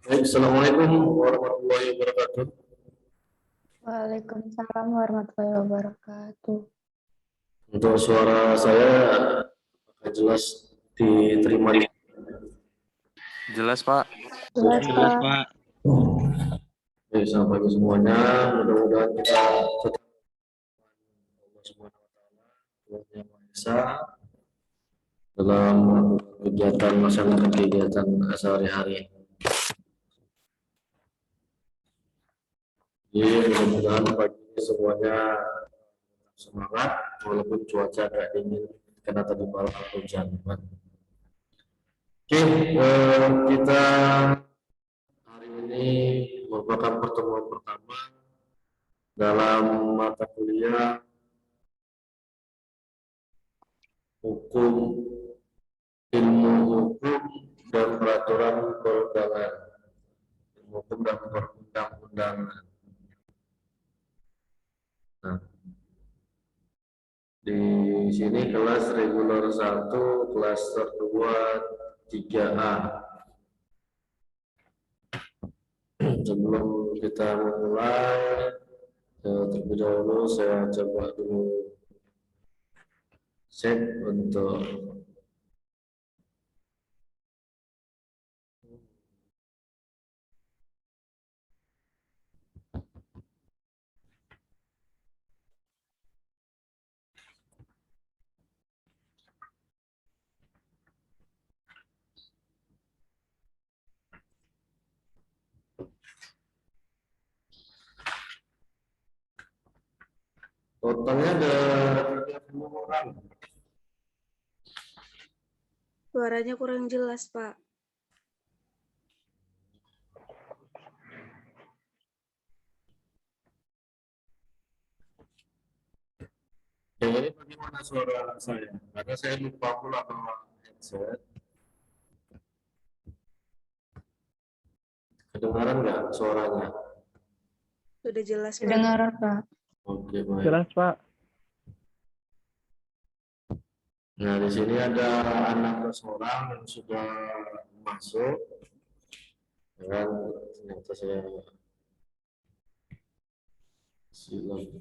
Baik, Assalamualaikum warahmatullahi wabarakatuh. Waalaikumsalam warahmatullahi wabarakatuh. Untuk suara saya agak jelas diterima di Jelas, Pak. Jelas, Jelas, Pak. Pak. Baik, selamat pagi semuanya. Mudah-mudahan kita tetap Allah Subhanahu wa taala, Tuhan Yang Maha Esa, dalam kegiatan melaksanakan kegiatan sehari-hari. Jadi mudah-mudahan pagi ini semuanya semangat walaupun cuaca agak dingin karena tadi malam hujan. Oke, kita hari ini merupakan pertemuan pertama dalam mata kuliah hukum, ilmu hukum dan peraturan perundangan, ilmu hukum dan perundang-undangan. Nah, di sini kelas reguler 1, klaster 2, 3A. Sebelum kita memulai, terlebih dahulu saya coba dulu cek untuk totalnya ada 30 orang. Suaranya kurang jelas, Pak. Jadi bagaimana suara saya? Karena saya lupa pula bawa headset. Kedengaran nggak suaranya? Sudah jelas, Pak. Kedengaran, Pak. Oke, baik. Jelas, Pak. Nah, di sini ada anak seorang yang sudah masuk. Dan ternyata saya silam.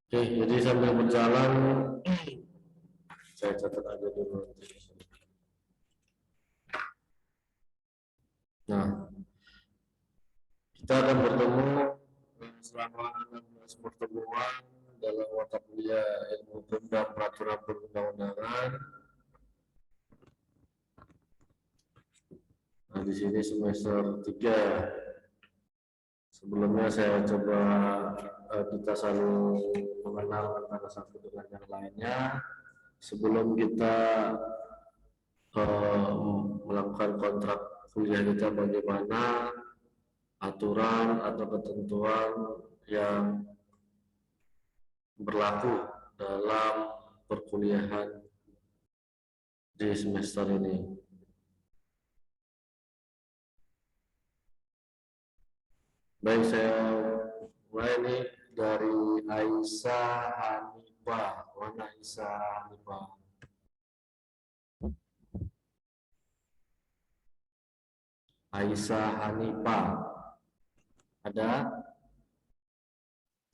Oke, jadi sambil berjalan saya catat aja dulu. Nah, kita akan bertemu selama 16 pertemuan dalam mata kuliah ilmu hukum dan peraturan perundang-undangan. Nah, di sini semester 3 ya. Sebelumnya saya coba kita saling mengenal antara satu dengan yang lainnya sebelum kita melakukan kontrak kuliah kita, bagaimana aturan atau ketentuan yang berlaku dalam perkuliahan di semester ini. Baik, saya mulai nih dari Aisyah Hanifah. Mana Aisyah Hanifah? Aisyah Hanifah. Ada?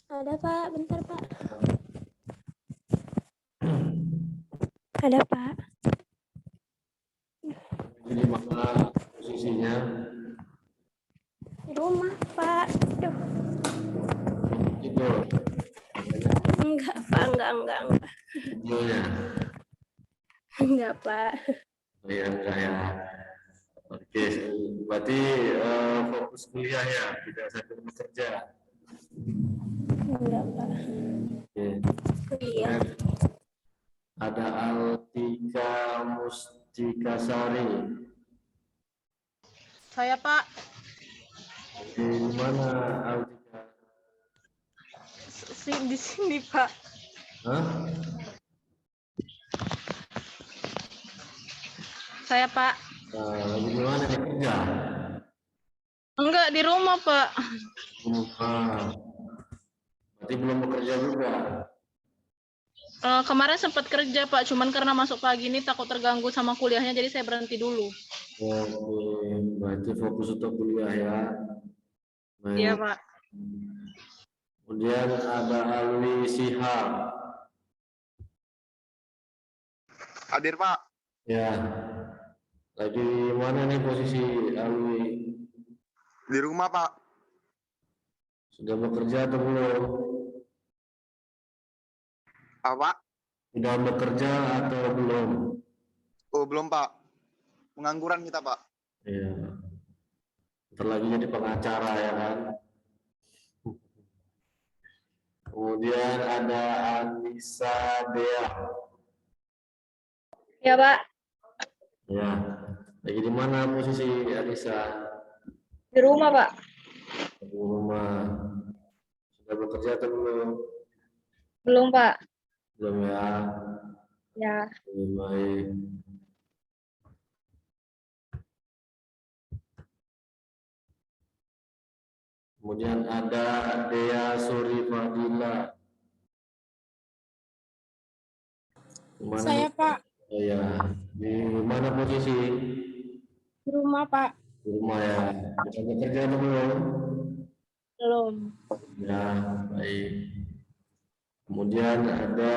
Ada, Pak. Bentar, Pak. Ada, Pak. Di mana posisinya? Di rumah, Pak. Aduh. Tidur. Enggak, Pak. Enggak. Videonya. Enggak, Pak. Oh iya, enggak ya. Oke, berarti fokus kuliah ya, tidak sambil bekerja. Enggak, Pak. Oke. Kuliah. Ada Altika Mustikasari. Saya Pak, Oke, di mana Altika? di sini Pak. Hah? Saya Pak. Nah, lagi di mana nih kerja? Enggak di rumah Pak. Berarti belum bekerja juga. Kemarin sempat kerja Pak, cuman karena masuk pagi ini takut terganggu sama kuliahnya, jadi saya berhenti dulu. Oke, berarti fokus untuk kuliah ya. Baik. Iya Pak. Kemudian ada Alwi Sihab. Hadir Pak. Ya. Lagi di mana nih posisi Alwi? Di rumah Pak. Sudah bekerja atau belum? Apa? Sudah bekerja atau belum? Oh belum Pak. Pengangguran kita Pak. Iya. Ntar lagi jadi pengacara ya kan. Kemudian ada Anissa Dea. Ya, Pak. Ya. Lagi di mana posisi Anissa? Di rumah, Pak. Di rumah. Sudah bekerja atau belum? Belum, Pak. Belum ya. Ya. Baik. Kemudian ada Dea Suri Fadila. Saya Pak, Oh ya, di mana posisi? di rumah Pak. Di rumah ya. Kita bekerja atau belum? Belum. Ya, baik. Kemudian ada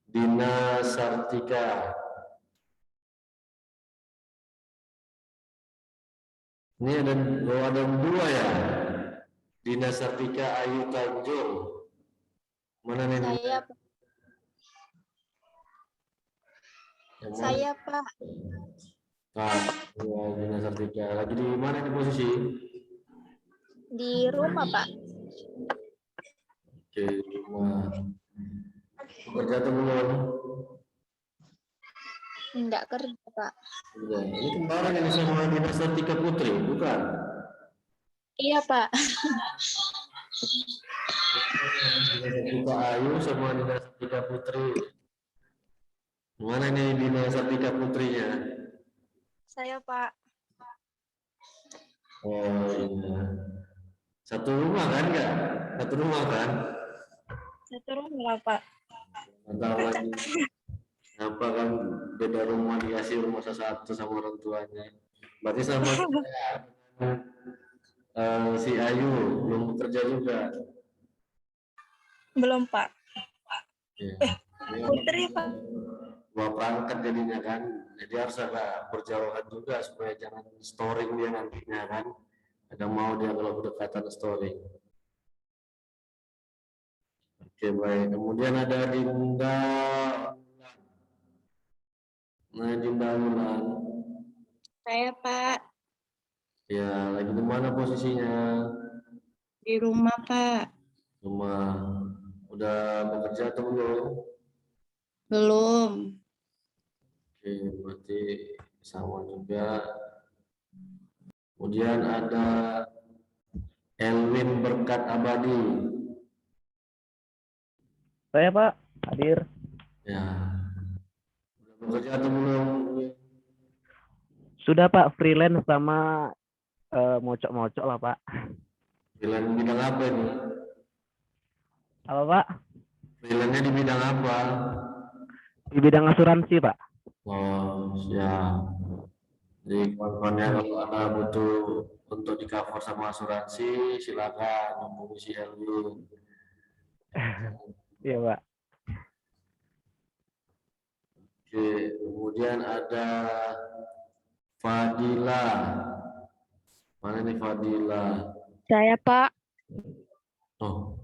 Dina Sartika. Ini ada dua ya. Dina Sartika Ayu Tanjung. Mana nih? Saya Pak. Yang mana? Saya Pak. Nah, ya, Dina Sartika. Lagi di mana nih posisi? Di rumah Pak. Oke, di rumah. Kerja atau belum? Enggak kerja Pak. Udah. Ini kembaran ini sama Dina Sartika Putri, bukan? Iya Pak. Dina Sartika Ayu sama Dina Sartika Putri. Mana nih Dina Sartika Putrinya? Saya Pak. Oh iya. Satu rumah kan enggak? Satu rumah kan? Satu rumah Pak. Nggak tahu lagi. Kenapa kan beda rumah dikasih rumah satu sama orang tuanya. Berarti sama si Ayu belum bekerja juga. Belum Pak. Ya. Putri Pak. Dua perangkat jadinya kan. Jadi harus agak berjauhan juga supaya jangan storing dia nantinya kan. Ada mau dia kalau berdekatan storing. Oke baik. Kemudian ada Dinda. Nah Dinda Ulan. Saya Pak. Ya lagi di mana posisinya? Di rumah Pak. Rumah. Udah bekerja atau belum? Belum. Oke berarti sama juga. Kemudian ada Elwin Berkat Abadi. Saya Pak, hadir. Ya. Udah bekerja atau belum? Sudah Pak, freelance sama mocok-mocok lah Pak. Freelance di bidang apa ini? Apa Pak? Freelance-nya di bidang apa? Di bidang asuransi Pak. Oh, siap. Jadi kawan-kawannya kalau ada butuh untuk di cover sama asuransi, silakan hubungi si Elwin. Iya Pak. Oke, kemudian ada Fadila. Mana nih Fadila? Saya, Pak. Oh.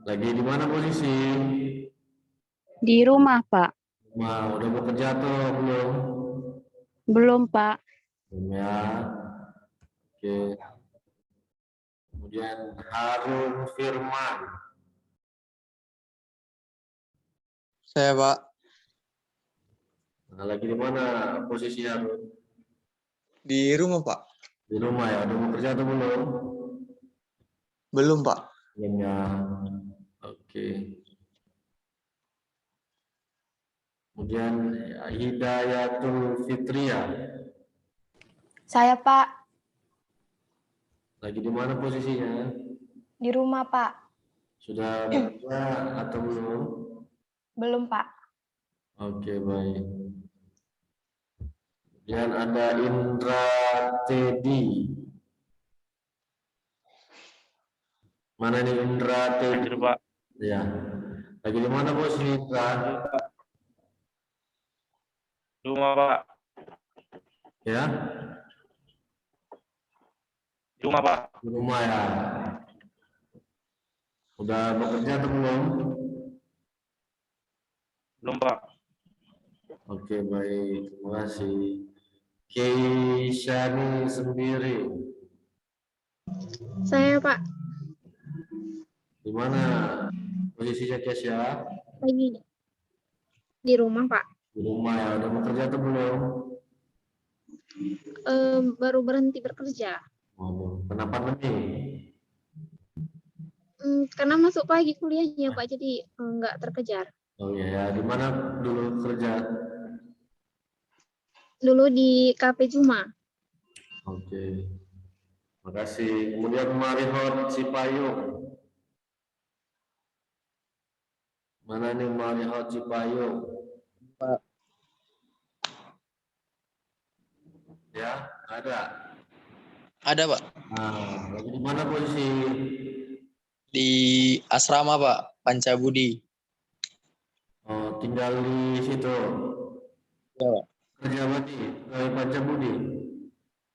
Lagi di mana posisi? Di rumah, Pak. Udah bekerja atau belum? Belum, Pak. Belum ya. Oke. Kemudian Harun Firman. Saya Pak, Nah, lagi di mana posisi Harun? di rumah Pak. Di rumah ya. Udah mau kerja atau belum? Belum Pak. Belum ya. Oke. Kemudian Hidayatul Fitria. Saya Pak, Lagi di mana posisinya? di rumah Pak. Sudah bekerja atau belum? Belum Pak. Oke, baik. Kemudian ada Indra Tedi. Mana nih Indra Tedi? Hadir, Pak. Ya. Lagi di mana posisi Indra? Di rumah, Pak. Ya, Di rumah, Pak. di rumah ya. Udah bekerja atau belum? Belum, Pak. Oke, baik. Terima kasih. Keishani sendiri. Saya, Pak, Di mana posisinya Keisha? lagi di rumah, Pak. Di rumah ya. Udah bekerja atau belum? Baru berhenti bekerja. Oh, kenapa nih? Karena masuk pagi kuliahnya, Pak, jadi nggak terkejar. Oh iya ya. Di mana dulu kerja? Dulu di Cafe Juma. Oke. Makasih. Kemudian Marihot Cipayung. Mana nih Marihot Cipayung? Pak. Ya, ada. Ada Pak. Nah, lagi di mana posisi? Di asrama Pak, Pancabudi. Oh, tinggal di situ. Iya Pak. Kerja berarti pegawai Pancabudi.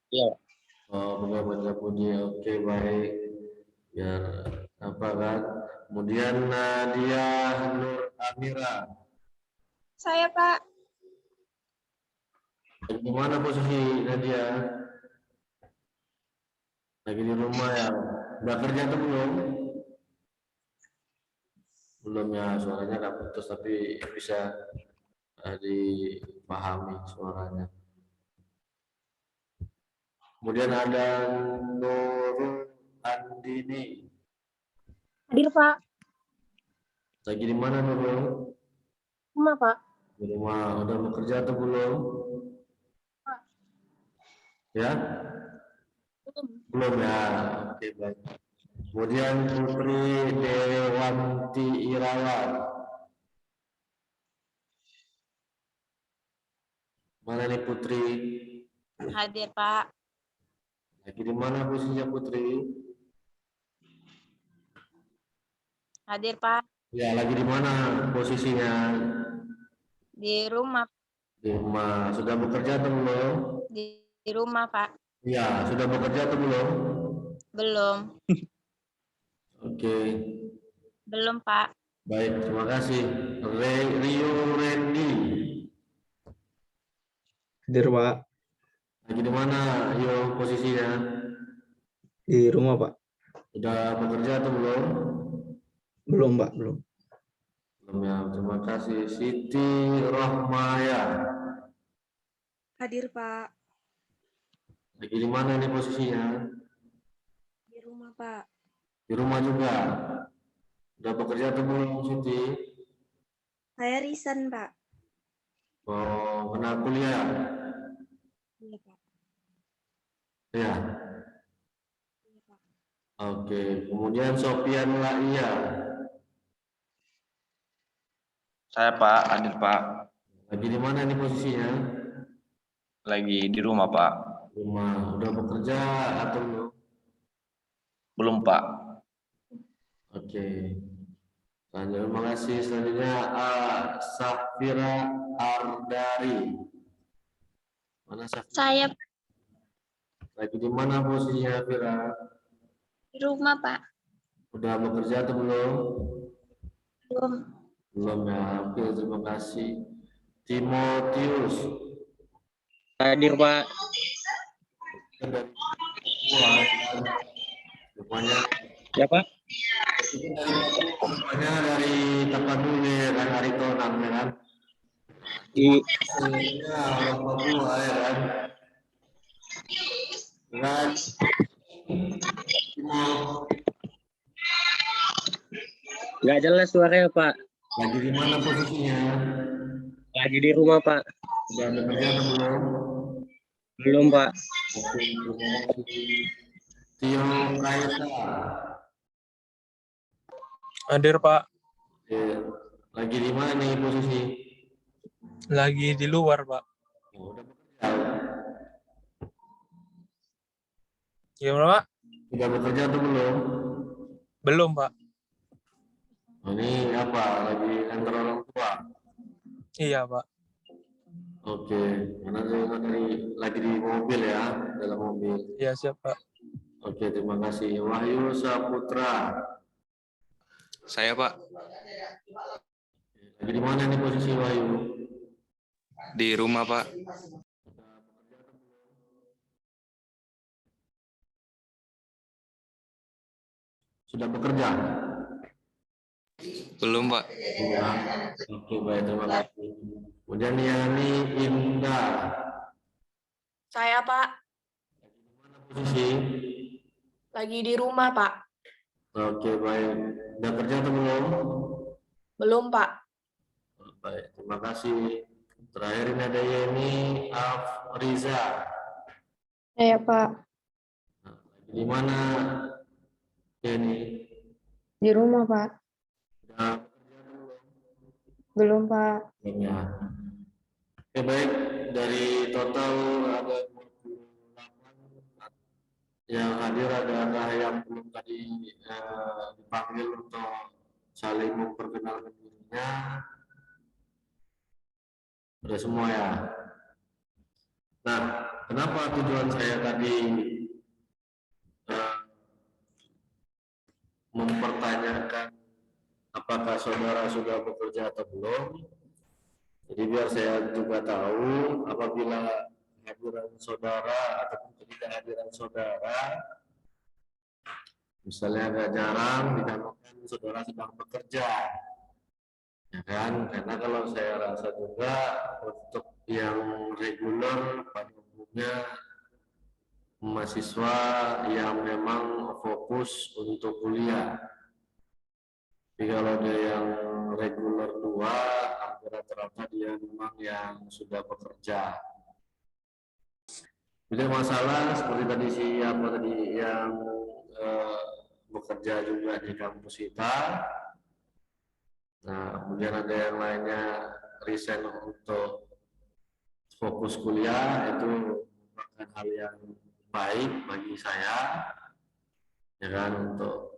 Iya Pak. Oh, pegawai Pancabudi. Oke, baik. Biar apa kan? Kemudian Nadia Nur Amira. Saya Pak, Lagi di mana posisi Nadia? Lagi di rumah ya. Udah kerja atau belum? Belum ya, suaranya nggak putus tapi bisa dipahami suaranya. Kemudian ada Nurul Andini. Hadir, Pak. Lagi di mana Nurul? Rumah, Pak. Di rumah. Udah bekerja atau belum? Ya? Belum ya. Oke, baik. Kemudian Putri Dewanti Irawan. Mana nih Putri? Hadir Pak. Lagi di mana posisinya Putri? Hadir Pak. Ya, lagi di mana posisinya? Di rumah. Di rumah. Sudah bekerja atau belum? Di rumah Pak. Ya, sudah bekerja atau belum? Belum. Oke. Belum Pak. Baik, terima kasih. Rio Randy. Hadir Pak, Lagi di mana Rio posisinya? di rumah Pak. Sudah bekerja atau belum? Belum Pak, belum. Belum ya, terima kasih. Siti Rohmaya. hadir Pak, Lagi di mana nih posisinya? di rumah Pak. Di rumah juga. Sudah bekerja atau belum Siti? Saya resign Pak. Oh, kena kuliah? Iya Pak. Ya. Iya Pak. Oke, kemudian Sofian Laia. Saya, Pak. Hadir, Pak. Lagi di mana nih posisinya? Lagi di rumah, Pak. Rumah. Udah bekerja atau belum? Belum, Pak. Oke. Selanjutnya, terima kasih. Selanjutnya Safira Ardari. Mana Safira? Saya Lagi di mana posisinya Safira? di rumah, Pak. Udah bekerja atau belum? Belum. Belum ya. Oke, terima kasih. Timotius. Hadir, Pak. Rupanya Ya, Pak. rupanya dari Tapanuli kan Aritonang ya kan. Sebenarnya orang Papua ya kan. Kan Timur. Nggak jelas suaranya, Pak. Lagi di mana posisinya? Lagi di rumah, Pak. Sudah ada kerja atau belum? Belum, Pak. Oke, terima kasih. Tio Kaisa. Hadir, Pak. Oke. Lagi di mana nih posisi? Lagi di luar, Pak. Oh, udah bekerja. Gimana, Pak? Sudah bekerja atau belum? Belum, Pak. Oh, ini apa? Lagi antar orang tua? Iya, Pak. Oke, karena lagi di mobil ya, dalam mobil. Iya, siap, Pak. Oke, terima kasih. Wahyu Saputra. Saya, Pak. Lagi di mana nih posisi Wahyu? Di rumah, Pak. Sudah bekerja? Belum, Pak. Ya. Oke, baik, terima kasih. Kemudian Yani Indah. Saya, Pak. Posisi? Lagi di rumah, Pak. Oke, baik. Udah kerja atau belum? Belum, Pak. Baik, terima kasih. Terakhir ini ada Yeni Afriza. Saya, Pak. Lagi di mana Yeni? Di rumah, Pak. Udah Belum, Pak. belum ya? Oke, baik. Dari total ada 28 yang hadir, adakah yang belum tadi dipanggil untuk saling memperkenalkan dirinya? Sudah semua ya? Nah, kenapa tujuan saya tadi mempertanyakan apakah saudara sudah bekerja atau belum? Jadi biar saya juga tahu apabila kehadiran saudara ataupun ketidakhadiran saudara, misalnya agak jarang dikarenakan saudara sedang bekerja, ya kan? Karena kalau saya rasa juga untuk yang reguler pada umumnya mahasiswa yang memang fokus untuk kuliah. Jadi kalau ada yang reguler 2, hampir rata-rata dia memang yang sudah bekerja. Tidak masalah seperti tadi siapa tadi yang bekerja juga di kampus kita. Nah, kemudian ada yang lainnya resign untuk fokus kuliah, itu merupakan hal yang baik bagi saya, ya kan, untuk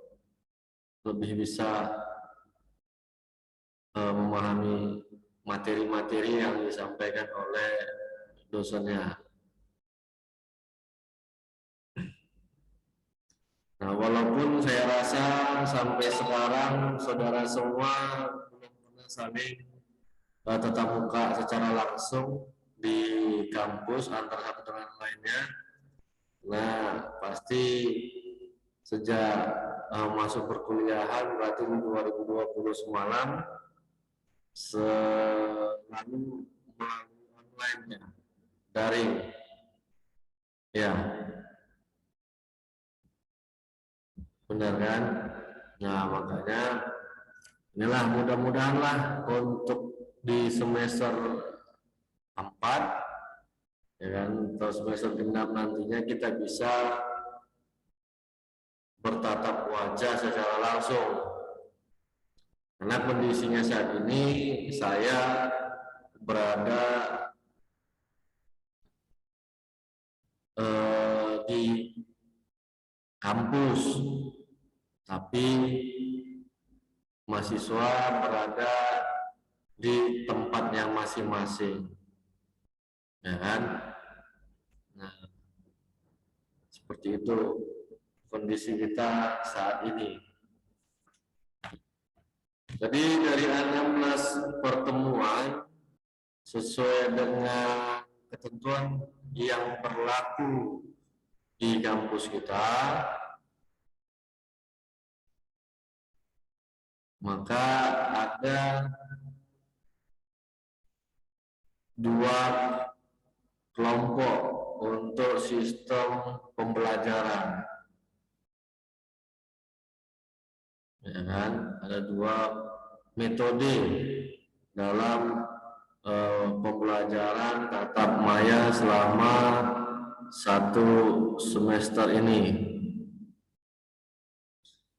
lebih bisa memahami materi-materi yang disampaikan oleh dosennya. Nah, walaupun saya rasa sampai sekarang saudara semua belum pernah saling tatap muka secara langsung di kampus antara satu dengan lainnya. Nah, pasti sejak masuk perkuliahan berarti di 2020 semalam selalu melalui online-nya, daring. Ya. Benar kan? Nah, makanya inilah mudah-mudahanlah untuk di semester 4 ya kan, atau semester genap nantinya kita bisa bertatap wajah secara langsung. Karena kondisinya saat ini saya berada di kampus, tapi mahasiswa berada di tempatnya masing-masing, ya kan? Nah, seperti itu kondisi kita saat ini. Jadi dari 16 pertemuan sesuai dengan ketentuan yang berlaku di kampus kita, maka ada 2 kelompok untuk sistem pembelajaran. Ya kan? Ada 2 metode dalam pembelajaran tatap maya selama 1 semester ini.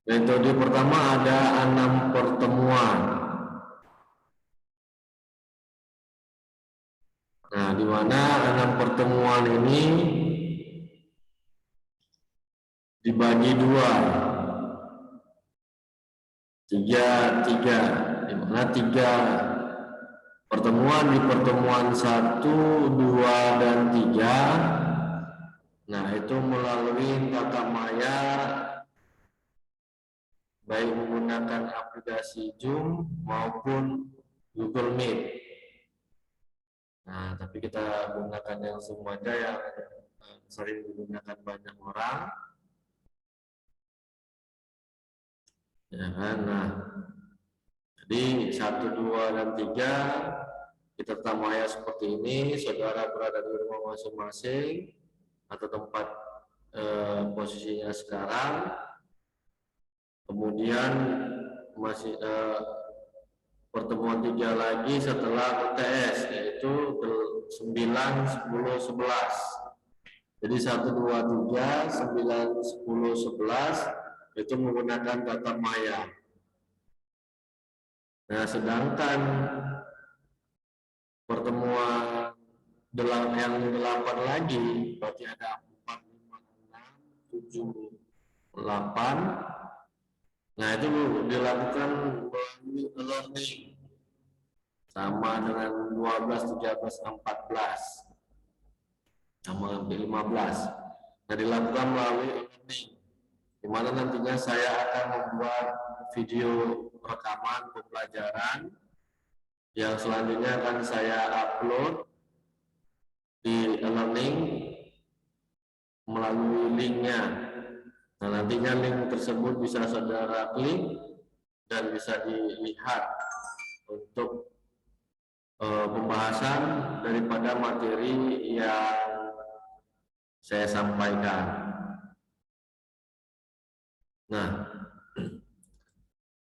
Metode pertama ada 6 pertemuan. Nah, di mana 6 pertemuan ini dibagi 2, 3, di mana 3 pertemuan di pertemuan 1, 2, dan 3. Nah, itu melalui tatap maya, baik menggunakan aplikasi Zoom maupun Google Meet. Nah, tapi kita gunakan yang Zoom aja yang sering digunakan banyak orang. Ya kan? Nah, jadi 1, 2, dan 3 kita tatap maya seperti ini. Saudara berada di rumah masing-masing atau tempat posisinya sekarang. Kemudian masih pertemuan 3 lagi setelah UTS, yaitu 9, 10, 11. Jadi 1, 2, 3, 9, 10, 11 itu menggunakan tatap maya. Nah, sedangkan pertemuan yang 8 lagi, berarti ada 4, 5, 6, 7, 8. Nah, itu dilakukan melalui learning sama dengan 12, 13, 14 sama 15. Nah, dilakukan melalui learning, di mana nantinya saya akan membuat video rekaman pembelajaran yang selanjutnya akan saya upload di learning melalui linknya. Nah, nantinya link tersebut bisa saudara klik dan bisa dilihat untuk pembahasan daripada materi yang saya sampaikan. Nah,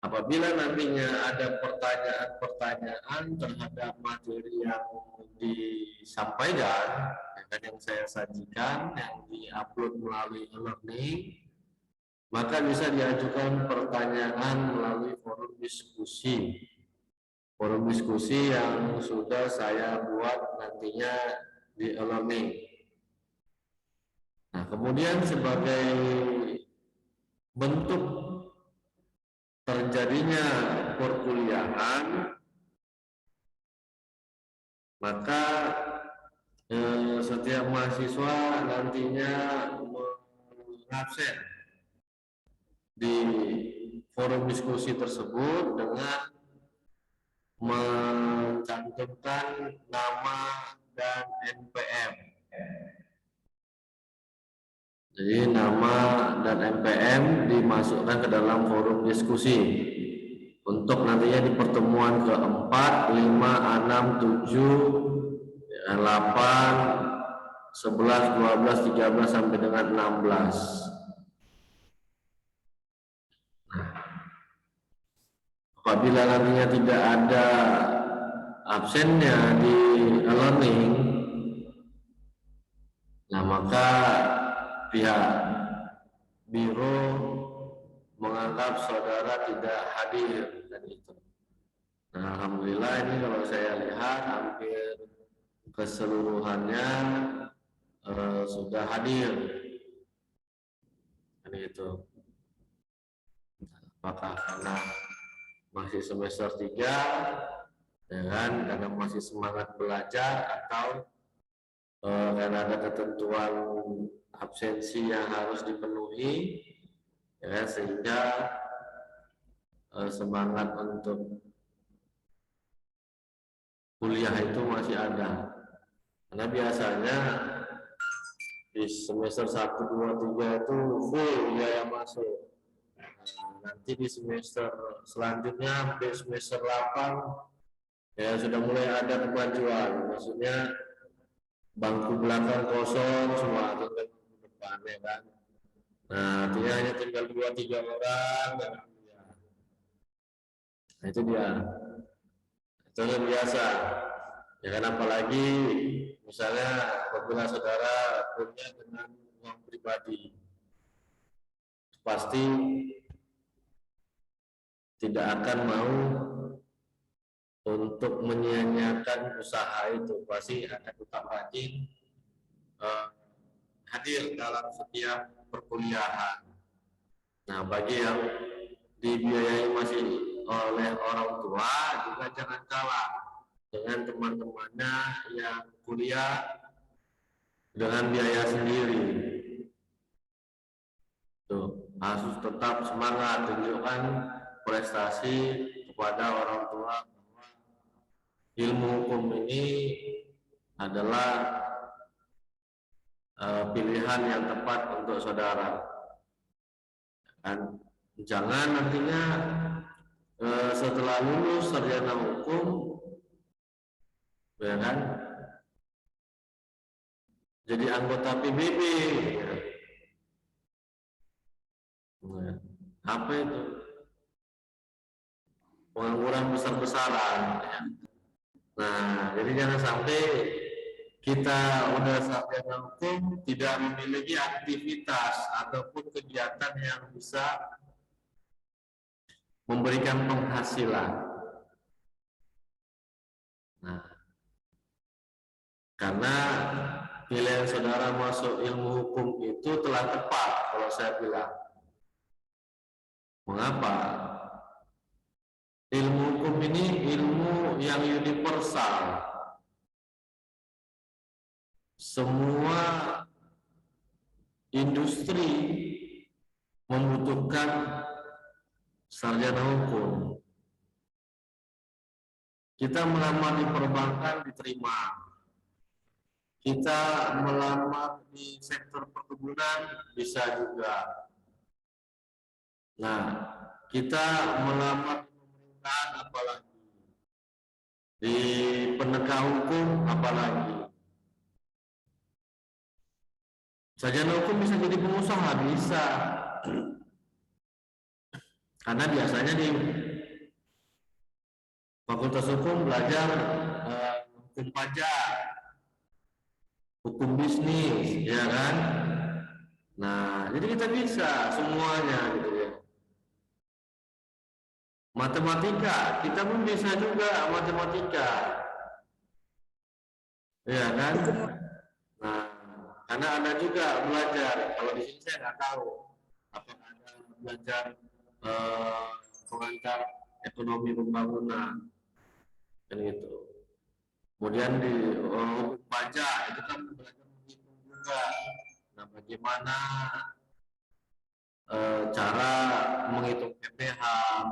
apabila nantinya ada pertanyaan-pertanyaan terhadap materi yang disampaikan, yang saya sajikan, yang diupload melalui learning, maka bisa diajukan pertanyaan melalui forum diskusi. Forum diskusi yang sudah saya buat nantinya di learning. Nah, kemudian sebagai bentuk terjadinya perkuliahan, maka setiap mahasiswa nantinya mengabsen di forum diskusi tersebut dengan mencantumkan nama dan NPM. Jadi nama dan NPM dimasukkan ke dalam forum diskusi untuk nantinya di pertemuan ke-4, 5, 6, 7, 8, 11, 12, 13 sampai dengan 16. Apabila nantinya tidak ada absennya di learning, nah maka pihak biro menganggap saudara tidak hadir tadi itu. Nah, alhamdulillah ini kalau saya lihat hampir keseluruhannya sudah hadir. Ini itu. Apakah karena masih semester 3, ya kan, karena masih semangat belajar, atau karena ada ketentuan absensi yang harus dipenuhi, ya, sehingga semangat untuk kuliah itu masih ada. Karena biasanya di semester 1, 2, 3 itu full biaya masuk. Nah, nanti di semester selanjutnya sampai semester 8 ya sudah mulai ada kemajuan. Maksudnya bangku belakang kosong semua, tinggal bangku depan ya kan. Nah, artinya hanya tinggal 2-3 orang. Nah, itu dia. Itu yang biasa. Ya kan, apalagi misalnya apabila saudara punya dengan uang pribadi, pasti tidak akan mau untuk menyia-nyiakan usaha itu, pasti akan tetap rajin hadir dalam setiap perkuliahan. Nah, bagi yang dibiayai masih oleh orang tua juga jangan kalah dengan teman-temannya yang kuliah dengan biaya sendiri. Tuh, harus tetap semangat, tunjukkan prestasi kepada orang tua bahwa ilmu hukum ini adalah pilihan yang tepat untuk saudara. Dan jangan nantinya setelah lulus sarjana hukum, ya kan, jadi anggota PBB. Nah, apa itu? Pengangguran besar-besaran. Ya. Nah, jadi jangan sampai kita udah sarjana hukum tidak memiliki aktivitas ataupun kegiatan yang bisa memberikan penghasilan. Nah, karena pilihan saudara masuk ilmu hukum itu telah tepat kalau saya bilang. Mengapa? Ilmu hukum ini ilmu yang universal. Semua industri membutuhkan sarjana hukum. Kita melamar di perbankan diterima. Kita melamar di sektor perkebunan bisa juga. Nah, kita melamar di pemerintahan apalagi. Di penegak hukum apalagi. Sarjana hukum bisa jadi pengusaha, bisa. Karena biasanya di Fakultas Hukum belajar hukum pajak, hukum bisnis, ya kan? Nah, jadi kita bisa semuanya gitu ya. Matematika, kita pun bisa juga matematika, ya kan? Nah, karena ada juga belajar. Kalau di sini saya nggak tahu apakah ada belajar pengantar ekonomi pembangunan, kan gitu. Kemudian di hukum pajak itu kan belajar menghitung juga. Nah, bagaimana cara menghitung PPh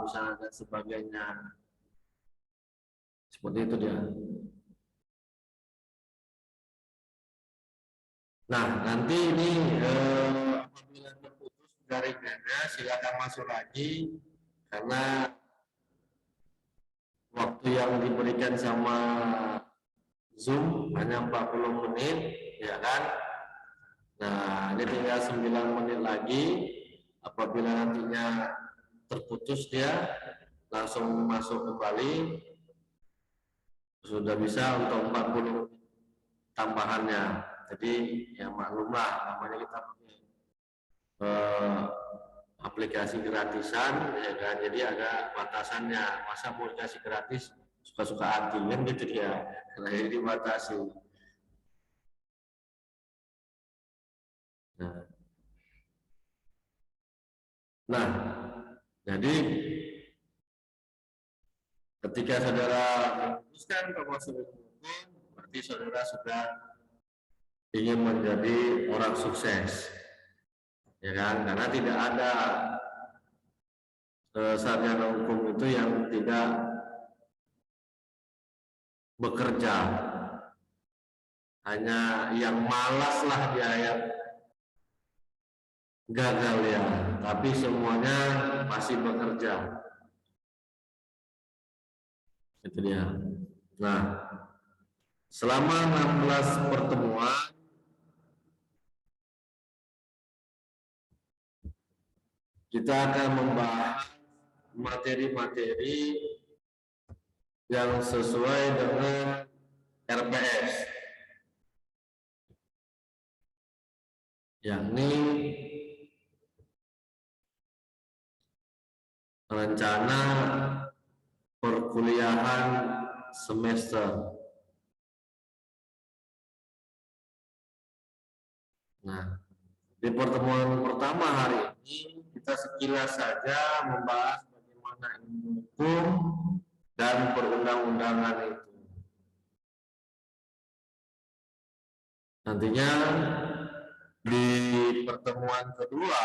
misalnya dan sebagainya. Seperti itu dia. Nah, nanti ini apabila terputus jaringannya silakan masuk lagi karena waktu yang diberikan sama Zoom hanya 40 menit, ya kan? Nah, ini tinggal 9 menit lagi. Apabila nantinya terputus dia langsung masuk kembali, sudah bisa untuk 40 tambahannya. Jadi ya maklumlah, namanya kita pakai aplikasi gratisan, ya kan? Jadi ada batasannya. Masa mau dikasih gratis suka-suka hati kan gitu dia. Karena jadi dibatasi. Nah, jadi ketika saudara memutuskan masuk hukum, berarti saudara sudah ingin menjadi orang sukses, ya kan? Karena tidak ada sarjana hukum itu yang tidak bekerja. hanya yang malas lah di ayat gagal ya, tapi semuanya masih bekerja. Itu dia. Nah, selama 16 pertemuan kita akan membahas materi-materi yang sesuai dengan RPS, yakni rencana perkuliahan semester. Nah, di pertemuan pertama hari ini kita sekilas saja membahas bagaimana ilmu hukum dan perundang-undangan itu. Nantinya di pertemuan kedua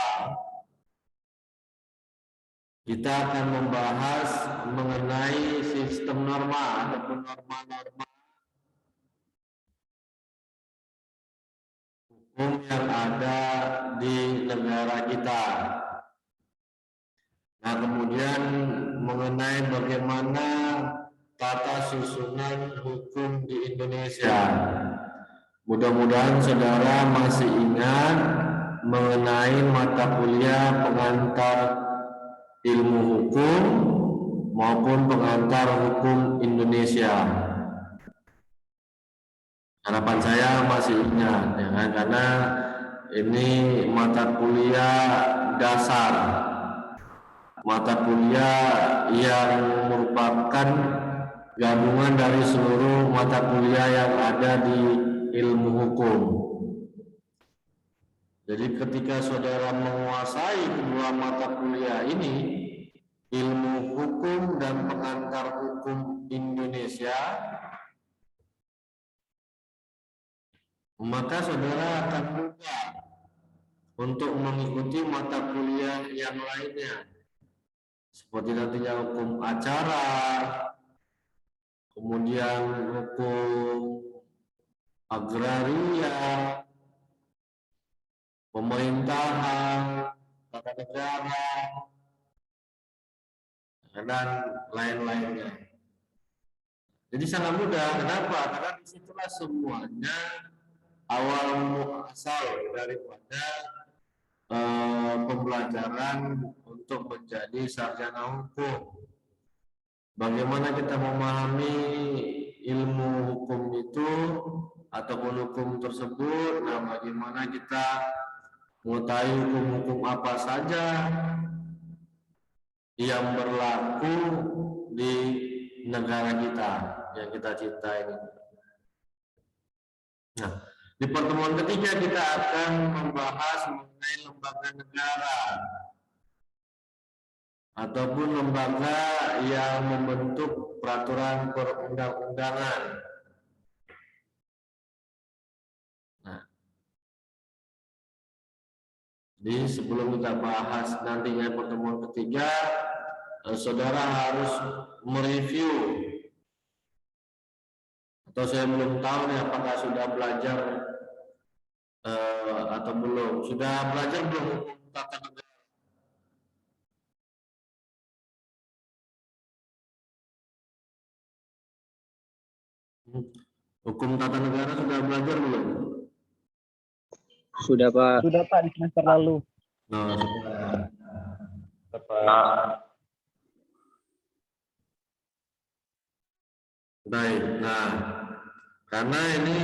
kita akan membahas mengenai sistem norma ataupun norma-norma hukum yang ada di negara kita. Nah, kemudian mengenai bagaimana tata susunan hukum di Indonesia. Mudah-mudahan saudara masih ingat mengenai mata kuliah pengantar ilmu hukum maupun pengantar hukum Indonesia. Harapan saya masih ingat, ya kan? Karena ini mata kuliah dasar, mata kuliah yang merupakan gabungan dari seluruh mata kuliah yang ada di ilmu hukum. Jadi ketika saudara menguasai kedua mata kuliah ini, ilmu hukum dan pengantar hukum Indonesia, maka saudara akan mudah untuk mengikuti mata kuliah yang lainnya, seperti nantinya hukum acara, kemudian hukum agraria, pemerintahan, tata negara, dan lain-lainnya. Jadi sangat mudah. Kenapa? Karena disitulah semuanya awal muasal daripada pembelajaran untuk menjadi sarjana hukum. Bagaimana kita memahami ilmu hukum itu ataupun hukum tersebut, nah bagaimana kita mengetahui hukum-hukum apa saja yang berlaku di negara kita yang kita cintai ini. Nah, di pertemuan ketiga kita akan membahas mengenai lembaga negara ataupun lembaga yang membentuk peraturan perundang-undangan. Nah, jadi sebelum kita bahas nantinya pertemuan ketiga, saudara harus mereview, atau saya belum tahu nih apakah sudah belajar atau belum. Sudah belajar belum hukum tata negara? Hukum tata negara sudah belajar belum? Sudah, Pak. Sudah Pak, di semester lalu. Nah, baik. Nah, karena ini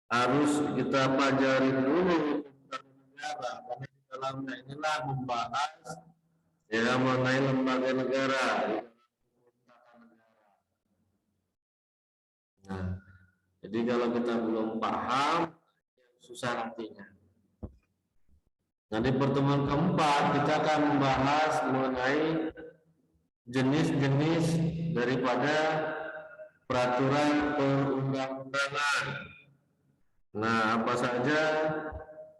harus kita pelajari dulu hukum tata negara, karena di dalamnya inilah membahas ya mengenai lembaga negara. Nah, jadi kalau kita belum paham, susah nantinya. Nah, di pertemuan keempat kita akan membahas mengenai jenis-jenis daripada peraturan perundang-undangan. Nah, apa saja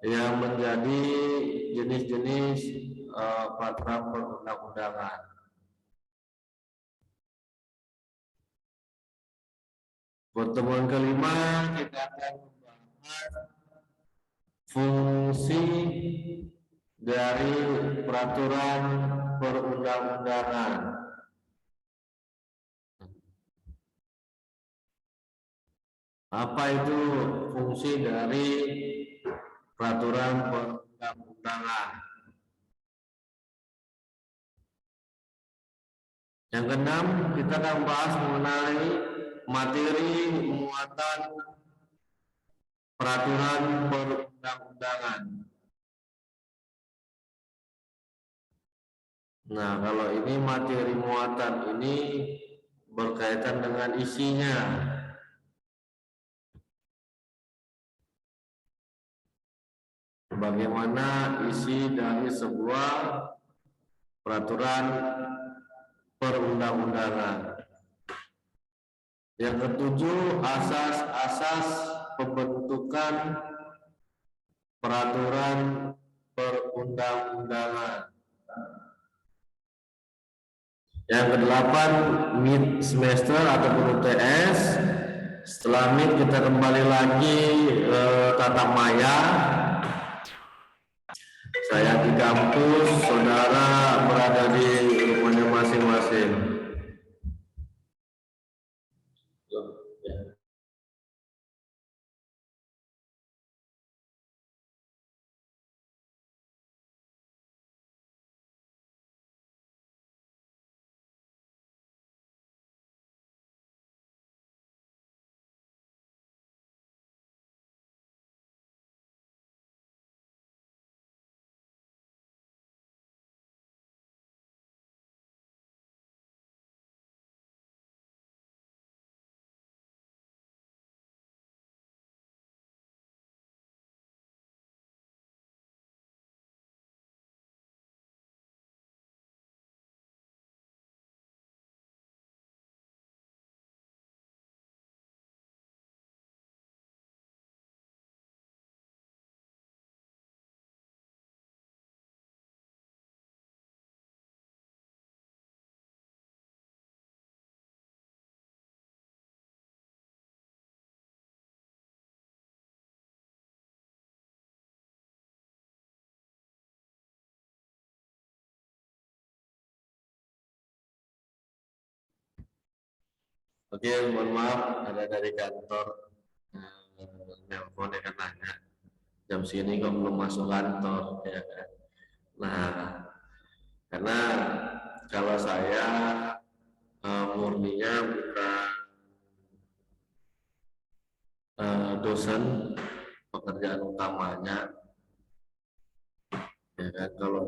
yang menjadi jenis-jenis peraturan perundang-undangan. Pertemuan kelima kita akan membahas fungsi dari peraturan perundang-undangan. Apa itu fungsi dari peraturan perundang-undangan? Yang keenam, kita akan bahas mengenai materi muatan peraturan perundang-undangan. Nah, kalau ini materi muatan ini berkaitan dengan isinya. Bagaimana isi dari sebuah peraturan perundang-undangan. Yang ketujuh, asas-asas pembentukan peraturan perundang-undangan. Yang kedelapan, mid semester ataupun UTS. Setelah mid kita kembali lagi tatap maya. Saya di kampus, saudara berada di rumahnya masing-masing. Oke, mohon maaf ada dari kantor nelpon ya, kan nanya jam sini kok belum masuk kantor ya kan. Nah, karena kalau saya murninya bukan dosen, pekerjaan utamanya ya kan. Kalau